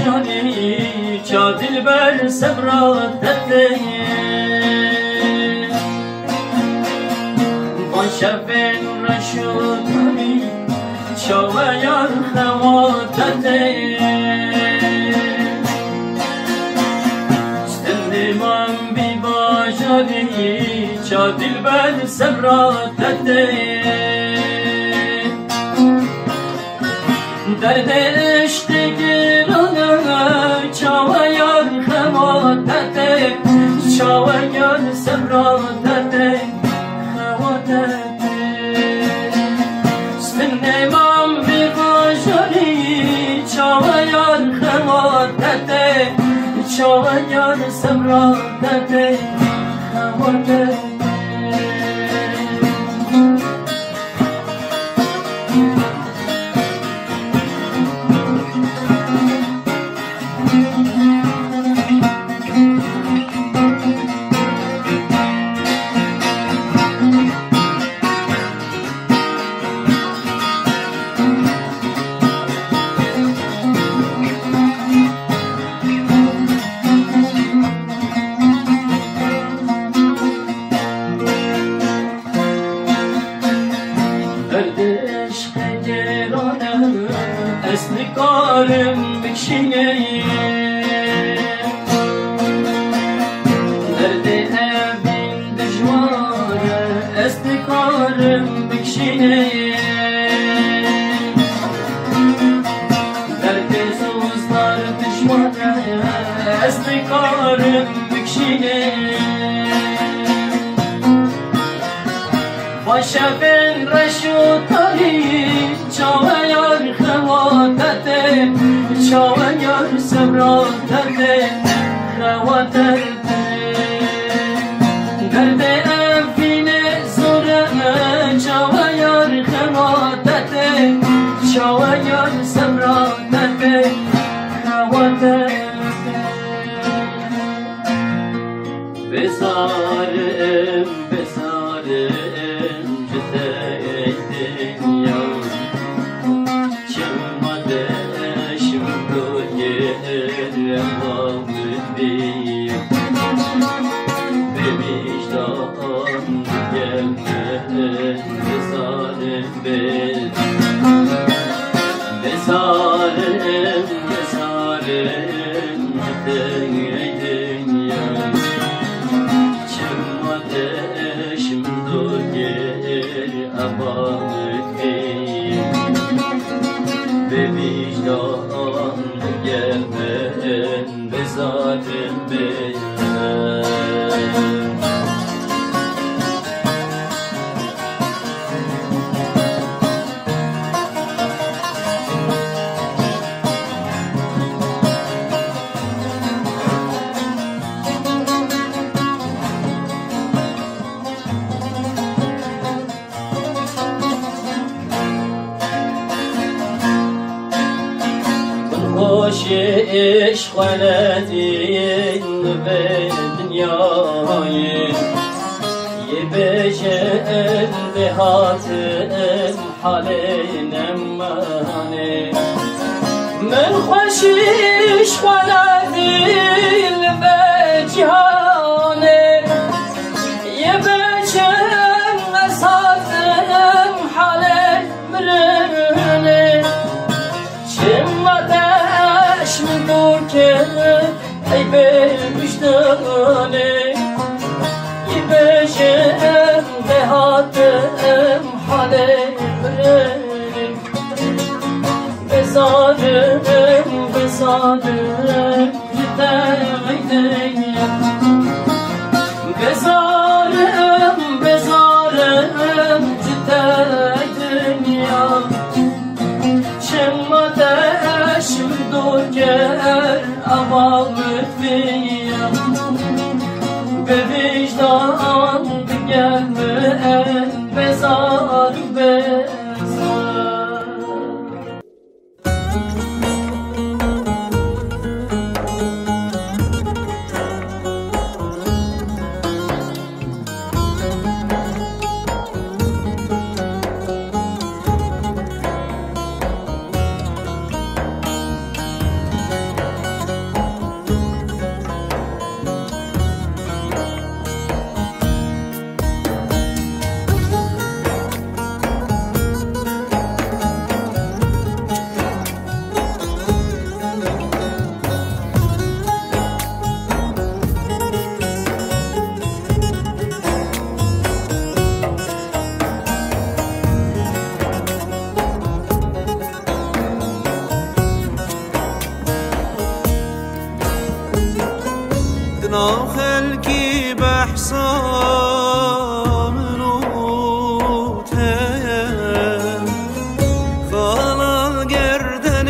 باجانی چا دلبر صبرات دده با شب رشودانی چا و یار خوات دده استندمان بی باجانی چا دلبر صبرات دده درد عشق گرانه چاوه یار خواتته چاوه یار صبراتته خواتته سن من بی باشاری چاوه یار خواتته چاوه یار صبراتته خواتته کارم بکشینه درد اوین دجواره است کارم بکشینه درد زوزدار دجواره است کارم بکشینه با شبن رشودانی چاوه یار خواتته چاوه یار صبراتته خواتته درد افین زوره چاوه یار خواتته چاوه یار صبراتته خواتته بزارم عشق ولدین به دنیای یه بجن به هاتم حال نمانه من خوش عشق ولدین به جهانه یه بجن از هاتم حال مرنه من دور که ای به وجدانه یه بشم به هاتم حاله برنه بزارم جده بزارم جده دنیا شماتشم دوگر عوامت بیم به وجدان بگرمه بزار دنا خلقي بحصا منوت خالا گردن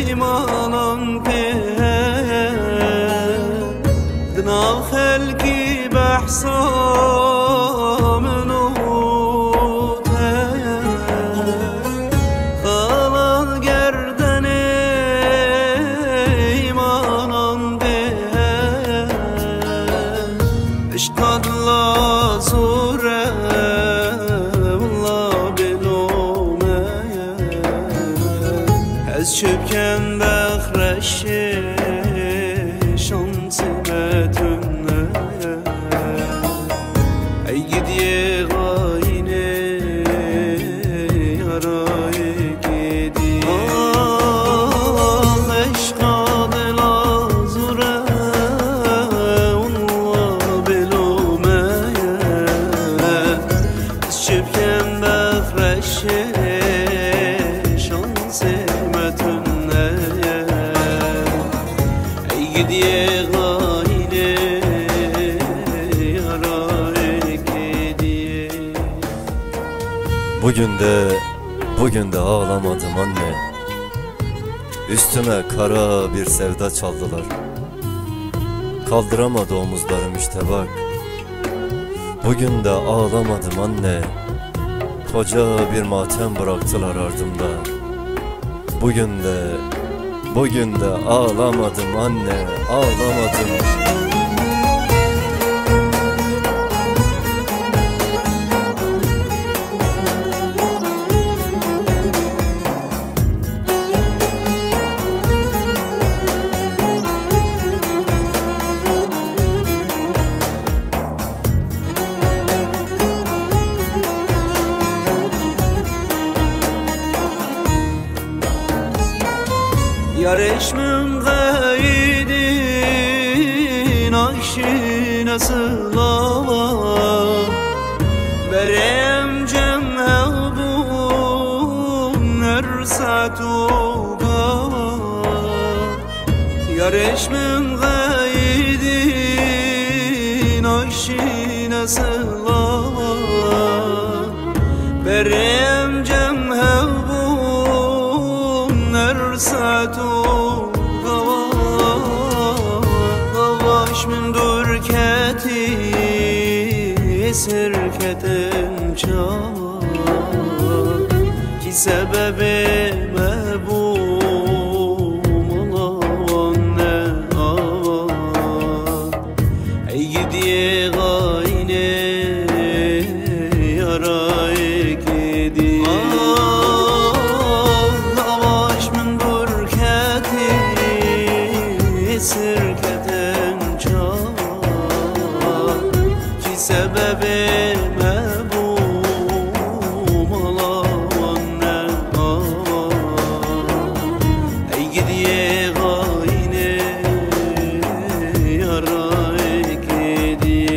ایمانم که دنا خلقي بحصا منوت خالا گردن ایمانم به عشق الله زوره والله بلومه از شبکن بخرش شانسمتونه ای گیدی غاینه یارای گیدی عشق دل آزوره والله بلومه از شبکن بخرش شانسمتونه ای گیدی غاینه yaraye gediye. Bugün de ağlamadım anne. Üstüme kara bir sevda çaldılar. Kaldıramadı omuzlarım işte bak. Bugün de ağlamadım anne. Koca bir matem bıraktılar ardımda. Bugün de ağlamadım anne, ağlamadım. Yarışmım gaydin aşina sılava Berem cemhelbun ersatu gava Yarışmım gaydin aşina sılava Berem cemhelbun ersatu من درکتی سرکتم چار کی سبب مبوم الله آوان ای گیدی غاینه یارای گیدی نواش من درکتی سرکتم سبب مبوم الله ای گیدی غاینه یارای گیدی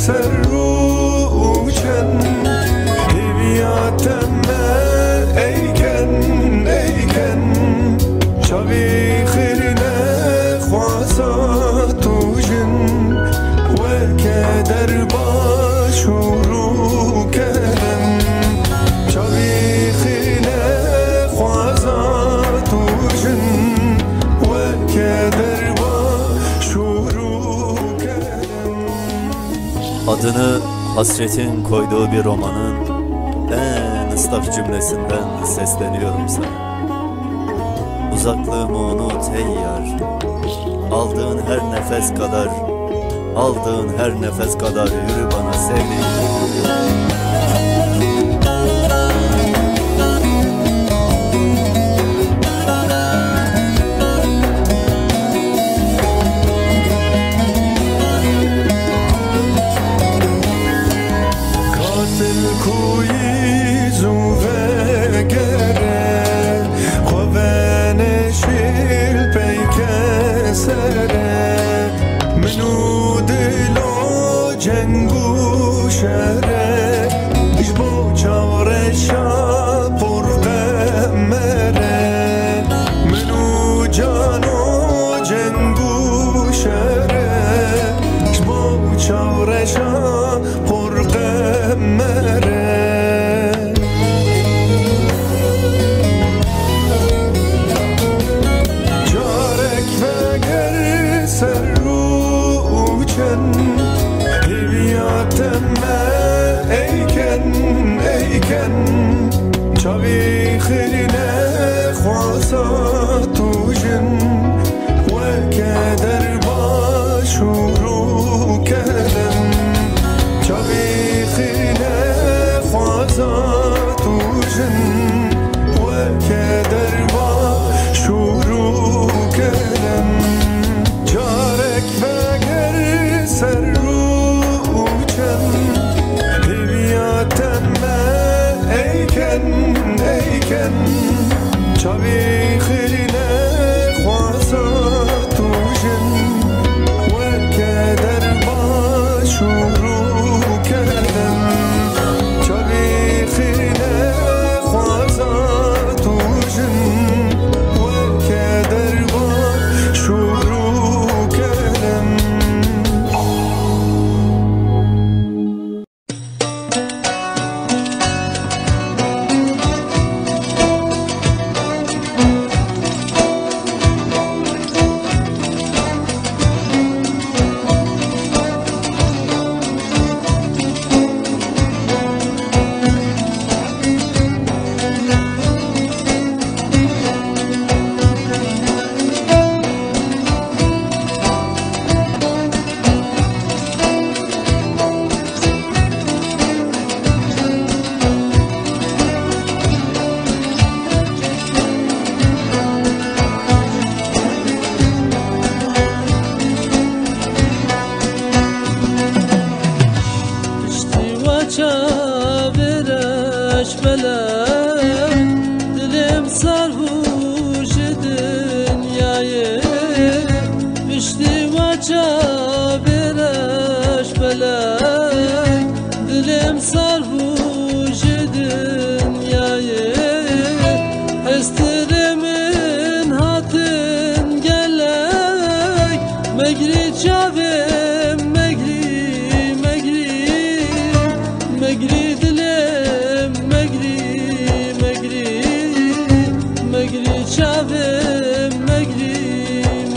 سر رو Adını hasretin koyduğu bir romanın en ıslak cümlesinden sesleniyorum sana. Uzaklığımı unut ey yar, aldığın her nefes kadar, aldığın her nefes kadar yürü bana sevdiğim. Dilim sarhoş dünyayı, iştivaca bir felek. Dilim sarhoş dünyayı, hestirimin hatın gelek. Megri çavim, megri, megri, megri dilim, megri, megri, megri çavim, megri,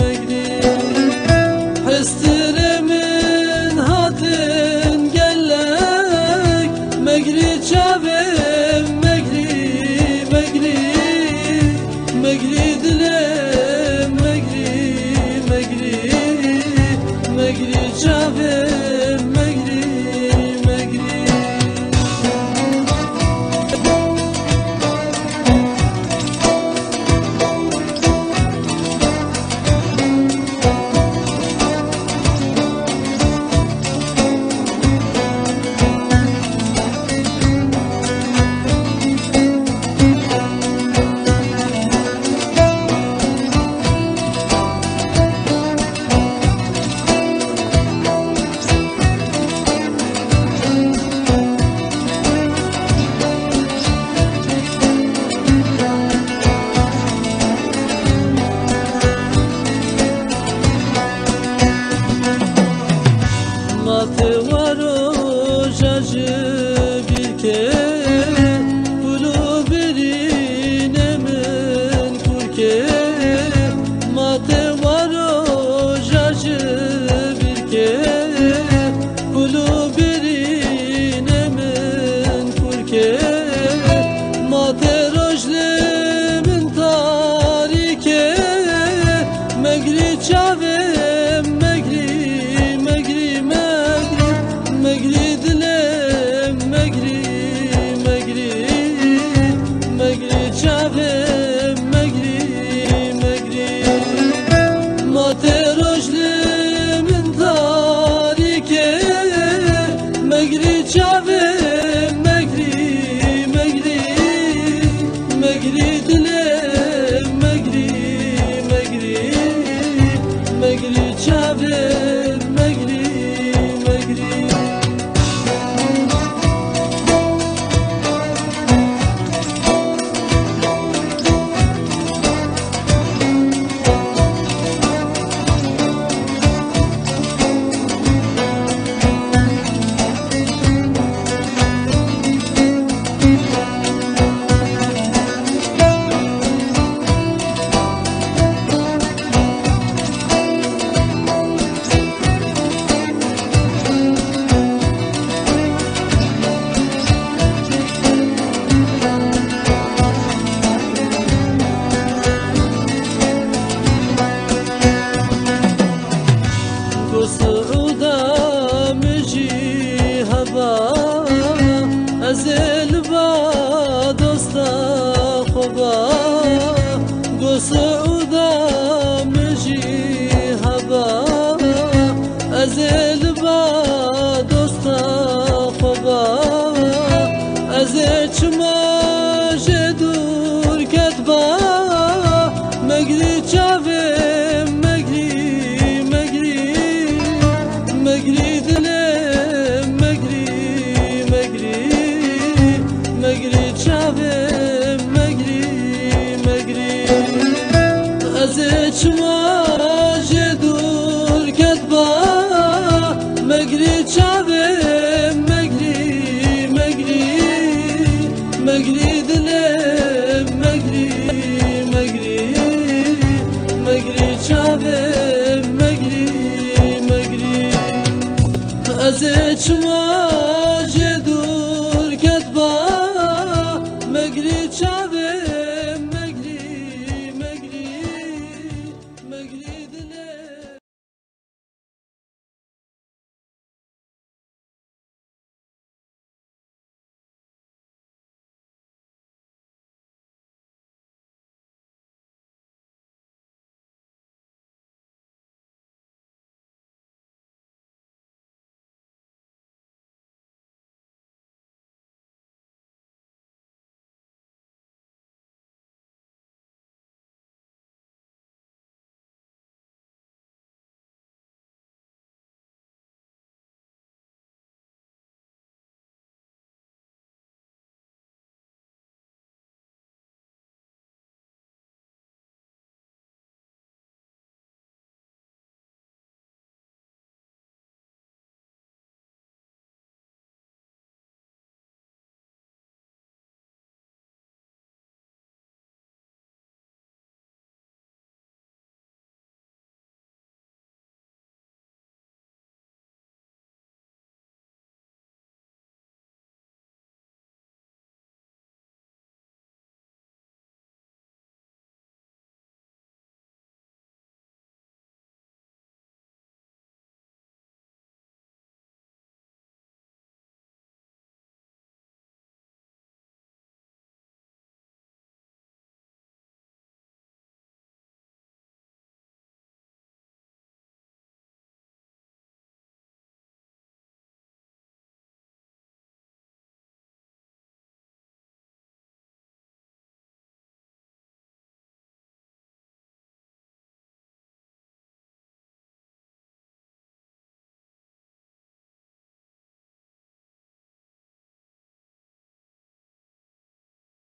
megri. Hestirimin hatın gelek. Megri çavim, megri, megri, megri dilim, megri, megri, megri çavim, megri, megri. Matı var o jacı bir ke, bulu birine min kurke. Matı var o jacı bir ke, bulu birine اودا مجی هوا از البا دوستا خوبا از چما جدور کتبا مگری چاوه مگری مگری مگری دلم مگری مگری مگری چاوه مگری مگری از چما جدور کتبا مگری چاوه مگری مگری مگری دلم مگری مگری مگری چاوه مگری مگری از چما